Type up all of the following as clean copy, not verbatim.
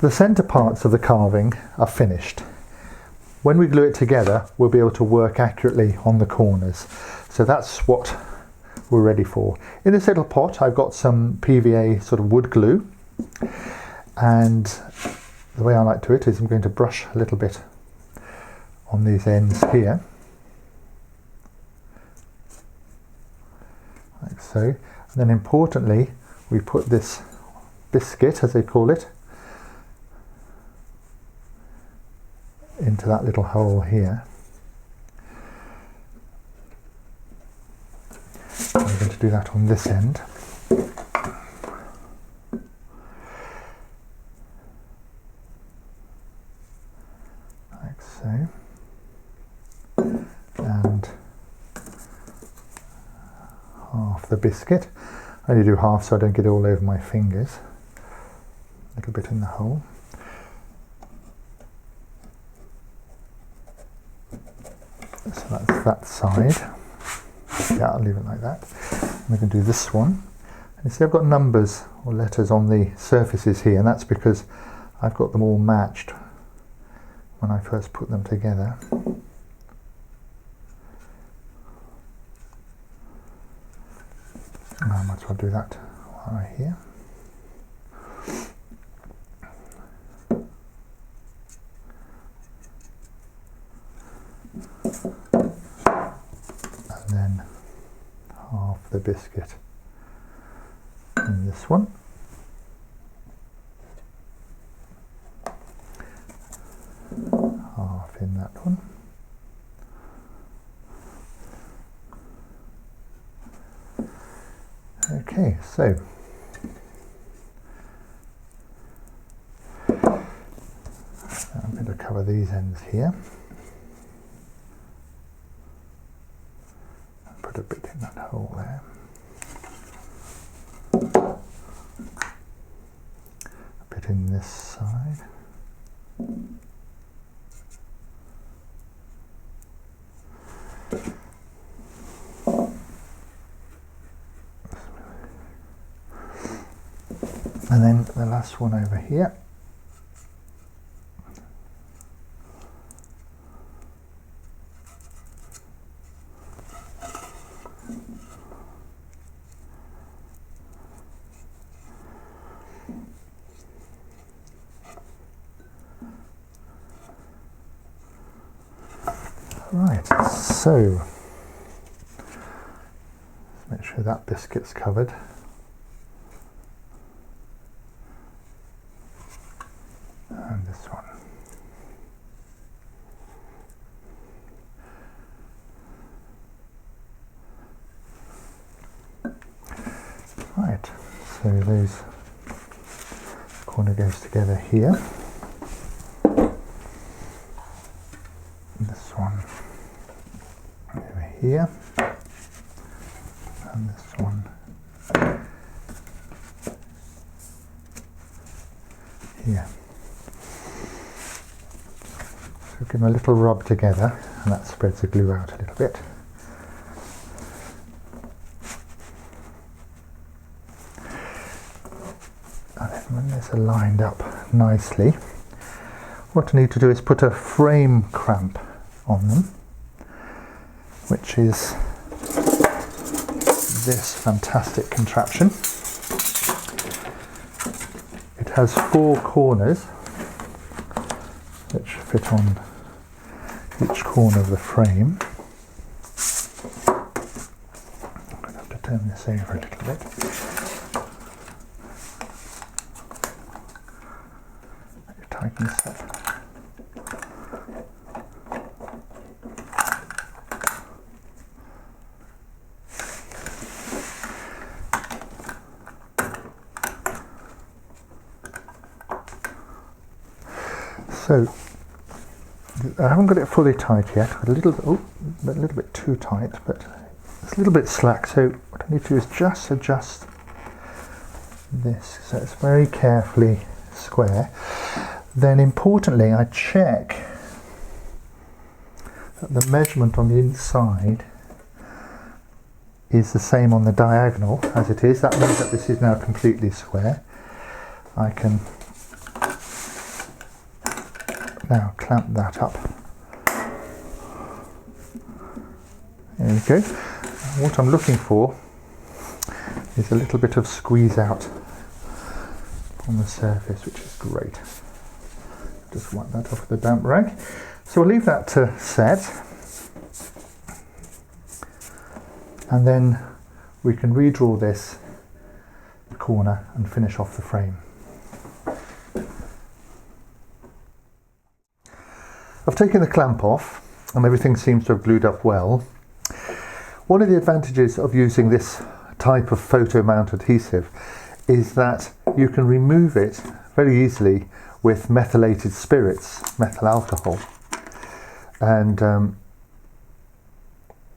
The centre parts of the carving are finished. When we glue it together, we'll be able to work accurately on the corners. So that's what we're ready for. In this little pot, I've got some PVA sort of wood glue. And the way I like to do it is I'm going to brush a little bit on these ends here. Like so. And then importantly, we put this biscuit, as they call it, into that little hole here. I'm going to do that on this end. Like so. And half the biscuit. I only do half so I don't get it all over my fingers. A little bit in the hole. So that's that side. Yeah, I'll leave it like that. And we can do this one. And you see I've got numbers or letters on the surfaces here, and that's because I've got them all matched when I first put them together. And I might as well do that right here. And then half the biscuit in this one. Half in that one. Okay, so I'm going to cover these ends here. Put a bit in that hole there. A bit in this side. And then the last one over here. Right, so let's make sure that biscuit's covered. And this one. Right, so those corner goes together here. This one over here, and this one here. So give them a little rub together, and that spreads the glue out a little bit. And then when these are lined up nicely, what I need to do is put a frame cramp on them, which is this fantastic contraption. It has 4 corners which fit on each corner of the frame. I'm going to have to turn this over a little bit. Tighten this up. So I haven't got it fully tight yet. A little bit too tight, but it's a little bit slack. So what I need to do is just adjust this so it's very carefully square. Then importantly, I check that the measurement on the inside is the same on the diagonal as it is. That means that this is now completely square. I can Now clamp that up. There we go. What I'm looking for is a little bit of squeeze out on the surface, which is great. Just wipe that off with a damp rag. So we'll leave that to set, and then we can redraw this corner and finish off the frame. I've taken the clamp off and everything seems to have glued up well. One of the advantages of using this type of photo mount adhesive is that you can remove it very easily with methylated spirits, methyl alcohol. And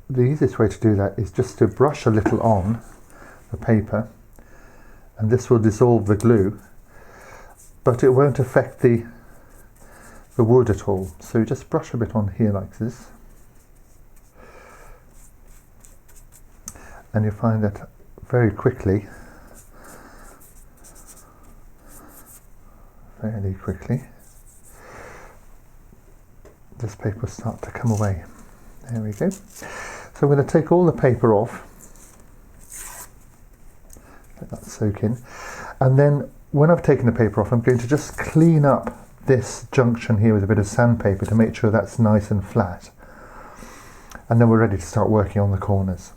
the easiest way to do that is just to brush a little on the paper, and this will dissolve the glue, but it won't affect the wood at all. So you just brush a bit on here like this, and you find that very quickly, fairly quickly, this paper will start to come away. There we go. So I'm going to take all the paper off, let that soak in, and then when I've taken the paper off, I'm going to just clean up this junction here with a bit of sandpaper to make sure that's nice and flat, and then we're ready to start working on the corners.